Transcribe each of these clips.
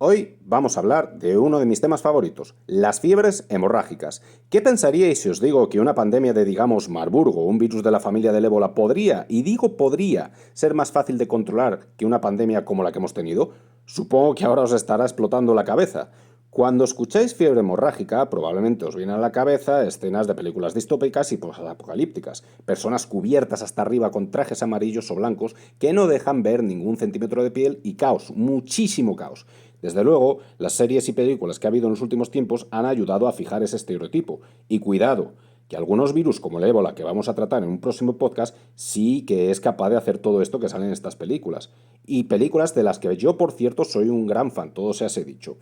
Hoy vamos a hablar de uno de mis temas favoritos, las fiebres hemorrágicas. ¿Qué pensaríais si os digo que una pandemia de, digamos, Marburgo, un virus de la familia del ébola, podría, y digo podría, ser más fácil de controlar que una pandemia como la que hemos tenido? Supongo que ahora os estará explotando la cabeza. Cuando escucháis fiebre hemorrágica, probablemente os vienen a la cabeza escenas de películas distópicas y apocalípticas, personas cubiertas hasta arriba con trajes amarillos o blancos que no dejan ver ningún centímetro de piel y caos, muchísimo caos. Desde luego, las series y películas que ha habido en los últimos tiempos han ayudado a fijar ese estereotipo. Y cuidado, que algunos virus como el ébola que vamos a tratar en un próximo podcast sí que es capaz de hacer todo esto que sale en estas películas. Y películas de las que yo, por cierto, soy un gran fan, todo se ha dicho.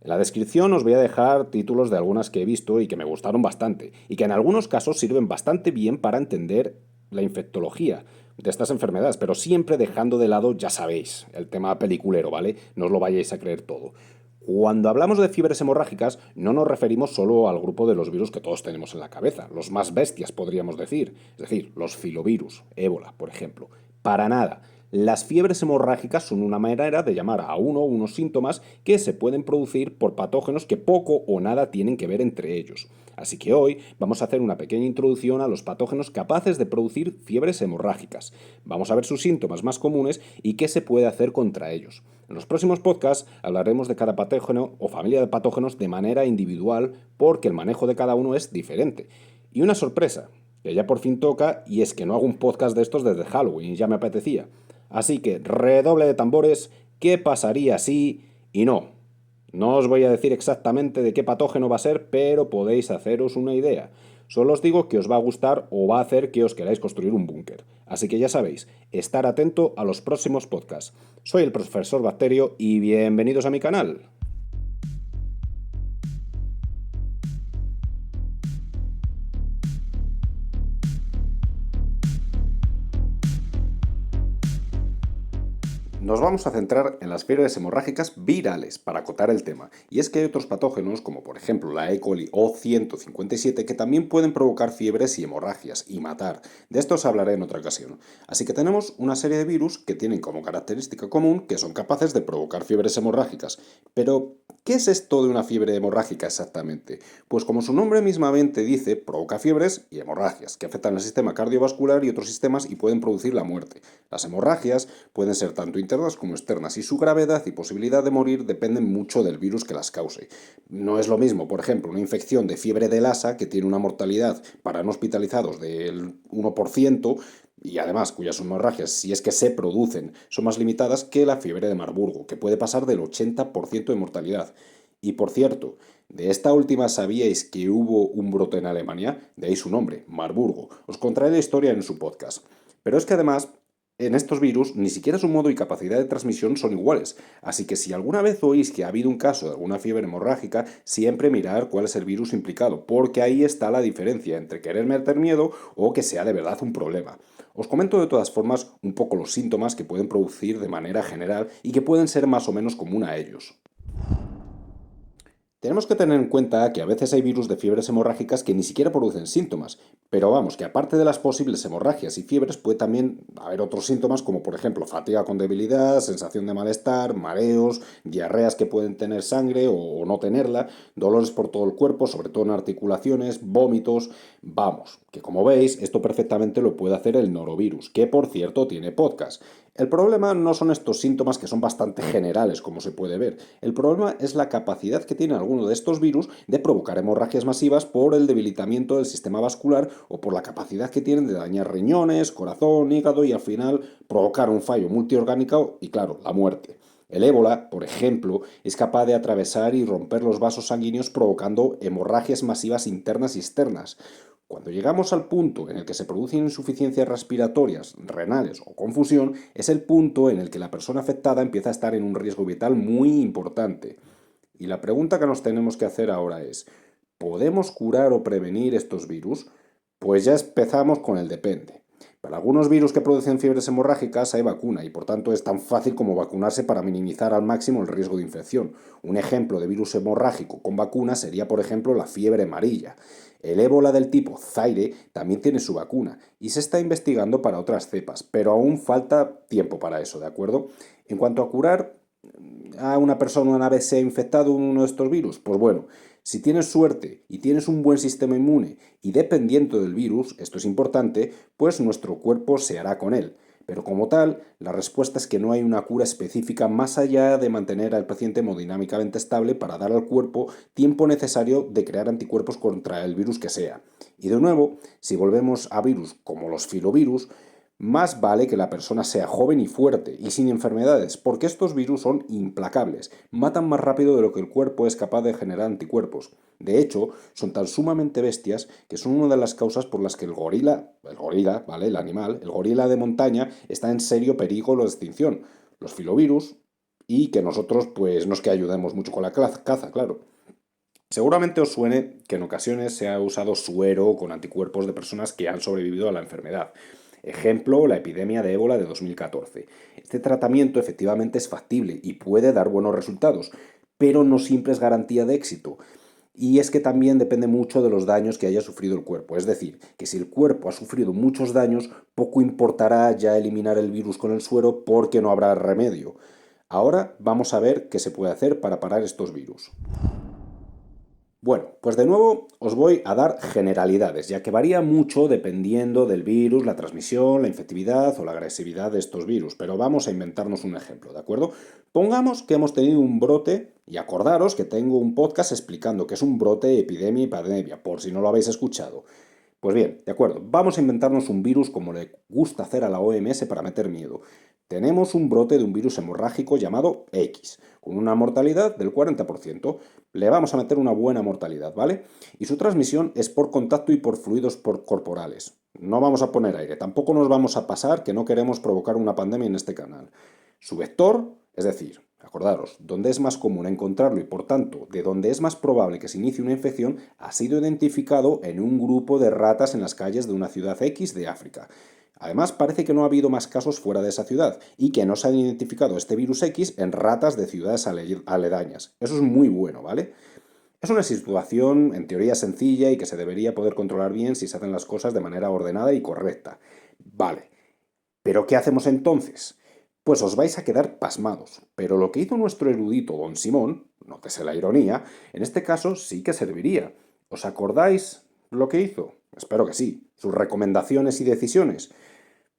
En la descripción os voy a dejar títulos de algunas que he visto y que me gustaron bastante, y que en algunos casos sirven bastante bien para entender la infectología de estas enfermedades, pero siempre dejando de lado, ya sabéis, el tema peliculero, ¿vale? No os lo vayáis a creer todo. Cuando hablamos de fiebres hemorrágicas, no nos referimos solo al grupo de los virus que todos tenemos en la cabeza, los más bestias podríamos decir, es decir, los filovirus, ébola, por ejemplo. Para nada. Las fiebres hemorrágicas son una manera de llamar a unos síntomas que se pueden producir por patógenos que poco o nada tienen que ver entre ellos. Así que hoy vamos a hacer una pequeña introducción a los patógenos capaces de producir fiebres hemorrágicas. Vamos a ver sus síntomas más comunes y qué se puede hacer contra ellos. En los próximos podcasts hablaremos de cada patógeno o familia de patógenos de manera individual porque el manejo de cada uno es diferente. Y una sorpresa, que ya por fin toca, y es que no hago un podcast de estos desde Halloween y ya me apetecía. Así que redoble de tambores, ¿qué pasaría si... Y no os voy a decir exactamente de qué patógeno va a ser, pero podéis haceros una idea. Solo os digo que os va a gustar o va a hacer que os queráis construir un búnker. Así que ya sabéis, estar atento a los próximos podcasts. Soy el profesor Bacterio y bienvenidos a mi canal. Nos vamos a centrar en las fiebres hemorrágicas virales para acotar el tema. Y es que hay otros patógenos, como por ejemplo la E. coli O157, que también pueden provocar fiebres y hemorragias y matar. De esto os hablaré en otra ocasión. Así que tenemos una serie de virus que tienen como característica común que son capaces de provocar fiebres hemorrágicas. Pero, ¿qué es esto de una fiebre hemorrágica exactamente? Pues como su nombre mismamente dice, provoca fiebres y hemorragias, que afectan al sistema cardiovascular y otros sistemas y pueden producir la muerte. Las hemorragias pueden ser tanto internas como externas y su gravedad y posibilidad de morir dependen mucho del virus que las cause. No es lo mismo, por ejemplo, una infección de fiebre de Lassa que tiene una mortalidad para no hospitalizados del 1% y además cuyas hemorragias, si es que se producen, son más limitadas que la fiebre de Marburgo, que puede pasar del 80% de mortalidad. Y por cierto, de esta última sabíais que hubo un brote en Alemania, de ahí su nombre, Marburgo. Os contaré la historia en su podcast. Pero es que además en estos virus ni siquiera su modo y capacidad de transmisión son iguales, así que si alguna vez oís que ha habido un caso de alguna fiebre hemorrágica, siempre mirar cuál es el virus implicado, porque ahí está la diferencia entre querer meter miedo o que sea de verdad un problema. Os comento de todas formas un poco los síntomas que pueden producir de manera general y que pueden ser más o menos común a ellos. Tenemos que tener en cuenta que a veces hay virus de fiebres hemorrágicas que ni siquiera producen síntomas, pero vamos, que aparte de las posibles hemorragias y fiebres puede también haber otros síntomas como por ejemplo fatiga con debilidad, sensación de malestar, mareos, diarreas que pueden tener sangre o no tenerla, dolores por todo el cuerpo, sobre todo en articulaciones, vómitos, vamos, que como veis esto perfectamente lo puede hacer el norovirus, que por cierto tiene podcast. El problema no son estos síntomas que son bastante generales, como se puede ver. El problema es la capacidad que tiene alguno de estos virus de provocar hemorragias masivas por el debilitamiento del sistema vascular o por la capacidad que tienen de dañar riñones, corazón, hígado y al final provocar un fallo multiorgánico y claro, la muerte. El ébola, por ejemplo, es capaz de atravesar y romper los vasos sanguíneos provocando hemorragias masivas internas y externas. Cuando llegamos al punto en el que se producen insuficiencias respiratorias, renales o confusión, es el punto en el que la persona afectada empieza a estar en un riesgo vital muy importante. Y la pregunta que nos tenemos que hacer ahora es, ¿podemos curar o prevenir estos virus? Pues ya empezamos con el depende. Para algunos virus que producen fiebres hemorrágicas hay vacuna y por tanto es tan fácil como vacunarse para minimizar al máximo el riesgo de infección. Un ejemplo de virus hemorrágico con vacuna sería por ejemplo la fiebre amarilla. El ébola del tipo Zaire también tiene su vacuna y se está investigando para otras cepas, pero aún falta tiempo para eso, ¿de acuerdo? En cuanto a curar, a una persona una vez se ha infectado uno de estos virus? Pues bueno, si tienes suerte y tienes un buen sistema inmune y dependiendo del virus, esto es importante, pues nuestro cuerpo se hará con él. Pero como tal, la respuesta es que no hay una cura específica más allá de mantener al paciente hemodinámicamente estable para dar al cuerpo tiempo necesario de crear anticuerpos contra el virus que sea. Y de nuevo, si volvemos a virus como los filovirus, más vale que la persona sea joven y fuerte y sin enfermedades, porque estos virus son implacables, matan más rápido de lo que el cuerpo es capaz de generar anticuerpos. De hecho, son tan sumamente bestias que son una de las causas por las que el gorila, ¿vale? El animal, el gorila de montaña, está en serio peligro de extinción. Los filovirus, y que nosotros, pues, no es que ayudemos mucho con la caza, claro. Seguramente os suene que en ocasiones se ha usado suero con anticuerpos de personas que han sobrevivido a la enfermedad. Ejemplo, la epidemia de ébola de 2014. Este tratamiento efectivamente es factible y puede dar buenos resultados, pero no siempre es garantía de éxito. Y es que también depende mucho de los daños que haya sufrido el cuerpo. Es decir, que si el cuerpo ha sufrido muchos daños, poco importará ya eliminar el virus con el suero porque no habrá remedio. Ahora vamos a ver qué se puede hacer para parar estos virus. Bueno, pues de nuevo os voy a dar generalidades, ya que varía mucho dependiendo del virus, la transmisión, la infectividad o la agresividad de estos virus, pero vamos a inventarnos un ejemplo, ¿de acuerdo? Pongamos que hemos tenido un brote, y acordaros que tengo un podcast explicando qué es un brote, epidemia y pandemia, por si no lo habéis escuchado. Pues bien, de acuerdo, vamos a inventarnos un virus como le gusta hacer a la OMS para meter miedo. Tenemos un brote de un virus hemorrágico llamado X, con una mortalidad del 40%. Le vamos a meter una buena mortalidad, ¿vale? Y su transmisión es por contacto y por fluidos corporales. No vamos a poner aire, tampoco nos vamos a pasar que no queremos provocar una pandemia en este canal. Su vector, es decir, acordaros, donde es más común encontrarlo y por tanto, de donde es más probable que se inicie una infección, ha sido identificado en un grupo de ratas en las calles de una ciudad X de África. Además, parece que no ha habido más casos fuera de esa ciudad y que no se ha identificado este virus X en ratas de ciudades aledañas. Eso es muy bueno, ¿vale? Es una situación en teoría sencilla y que se debería poder controlar bien si se hacen las cosas de manera ordenada y correcta. Vale, pero ¿qué hacemos entonces? Pues os vais a quedar pasmados, pero lo que hizo nuestro erudito don Simón, nótese la ironía, en este caso sí que serviría. ¿Os acordáis lo que hizo? Espero que sí. Sus recomendaciones y decisiones.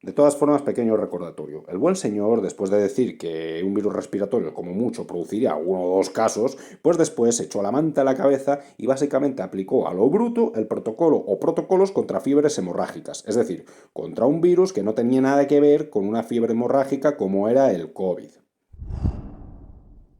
De todas formas, pequeño recordatorio. El buen señor, después de decir que un virus respiratorio como mucho produciría uno o dos casos, pues después echó la manta a la cabeza y básicamente aplicó a lo bruto el protocolo o protocolos contra fiebres hemorrágicas, es decir, contra un virus que no tenía nada que ver con una fiebre hemorrágica como era el COVID.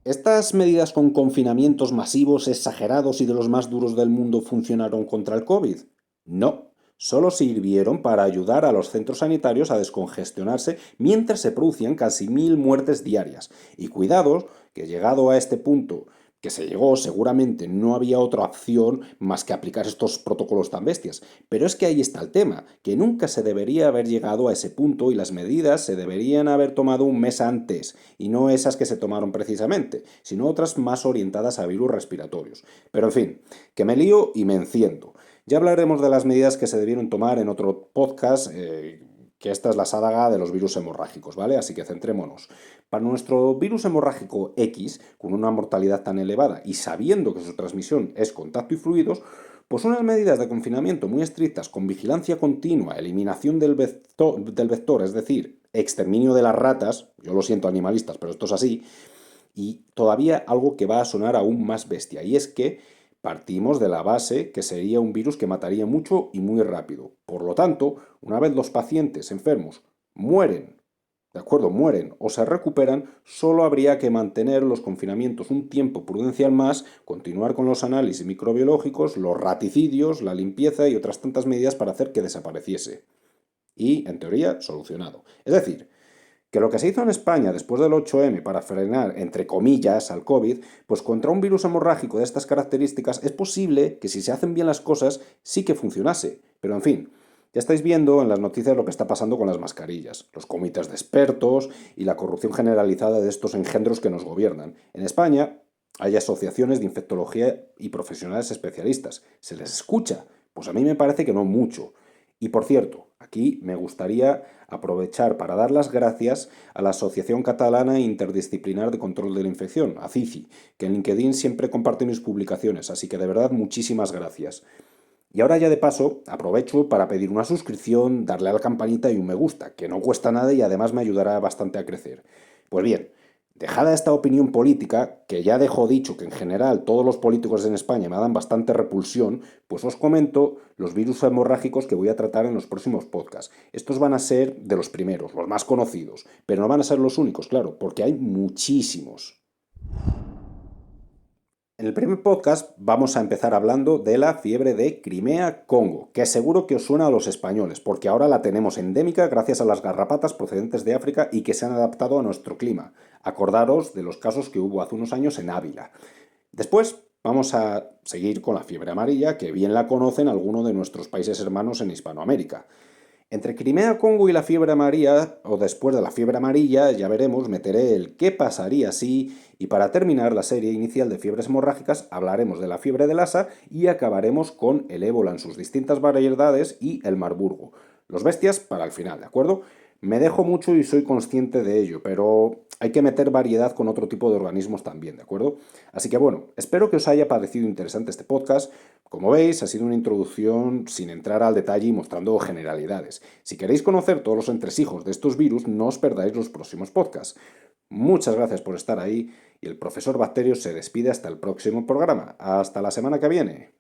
¿Estas medidas con confinamientos masivos, exagerados y de los más duros del mundo funcionaron contra el COVID? No, solo sirvieron para ayudar a los centros sanitarios a descongestionarse mientras se producían casi 1000 muertes diarias. Y cuidados, que llegado a este punto que se llegó, seguramente no había otra opción más que aplicar estos protocolos tan bestias. Pero es que ahí está el tema, que nunca se debería haber llegado a ese punto y las medidas se deberían haber tomado un mes antes, y no esas que se tomaron precisamente, sino otras más orientadas a virus respiratorios. Pero en fin, que me lío y me enciendo. Ya hablaremos de las medidas que se debieron tomar en otro podcast, que esta es la saga de los virus hemorrágicos, ¿vale? Así que centrémonos. Para nuestro virus hemorrágico X, con una mortalidad tan elevada y sabiendo que su transmisión es contacto y fluidos, pues unas medidas de confinamiento muy estrictas con vigilancia continua, eliminación del vector, es decir, exterminio de las ratas, yo lo siento animalistas, pero esto es así, y todavía algo que va a sonar aún más bestia, y es que partimos de la base que sería un virus que mataría mucho y muy rápido. Por lo tanto, una vez los pacientes enfermos mueren, ¿de acuerdo? Mueren o se recuperan, solo habría que mantener los confinamientos un tiempo prudencial más, continuar con los análisis microbiológicos, los raticidios, la limpieza y otras tantas medidas para hacer que desapareciese. Y, en teoría, solucionado. Es decir, que lo que se hizo en España después del 8M para frenar, entre comillas, al COVID, pues contra un virus hemorrágico de estas características es posible que si se hacen bien las cosas sí que funcionase. Pero en fin, ya estáis viendo en las noticias lo que está pasando con las mascarillas, los comités de expertos y la corrupción generalizada de estos engendros que nos gobiernan. En España hay asociaciones de infectología y profesionales especialistas. ¿Se les escucha? Pues a mí me parece que no mucho. Y por cierto, aquí me gustaría aprovechar para dar las gracias a la Asociación Catalana Interdisciplinar de Control de la Infección, ACICI, que en LinkedIn siempre comparte mis publicaciones, así que de verdad muchísimas gracias. Y ahora ya de paso aprovecho para pedir una suscripción, darle a la campanita y un me gusta, que no cuesta nada y además me ayudará bastante a crecer. Pues bien, dejada esta opinión política, que ya dejo dicho que en general todos los políticos en España me dan bastante repulsión, pues os comento los virus hemorrágicos que voy a tratar en los próximos podcasts. Estos van a ser de los primeros, los más conocidos, pero no van a ser los únicos, claro, porque hay muchísimos. En el primer podcast vamos a empezar hablando de la fiebre de Crimea-Congo, que seguro que os suena a los españoles, porque ahora la tenemos endémica gracias a las garrapatas procedentes de África y que se han adaptado a nuestro clima. Acordaros de los casos que hubo hace unos años en Ávila. Después vamos a seguir con la fiebre amarilla, que bien la conocen algunos de nuestros países hermanos en Hispanoamérica. Entre Crimea, Congo y la fiebre amarilla, o después de la fiebre amarilla, ya veremos, meteré el qué pasaría si, y para terminar la serie inicial de fiebres hemorrágicas, hablaremos de la fiebre de Lassa y acabaremos con el ébola en sus distintas variedades y el Marburgo. Los bestias para el final, ¿de acuerdo? Me dejo mucho y soy consciente de ello, pero hay que meter variedad con otro tipo de organismos también, ¿de acuerdo? Así que bueno, espero que os haya parecido interesante este podcast. Como veis, ha sido una introducción sin entrar al detalle y mostrando generalidades. Si queréis conocer todos los entresijos de estos virus, no os perdáis los próximos podcasts. Muchas gracias por estar ahí y el profesor Bacterio se despide hasta el próximo programa. Hasta la semana que viene.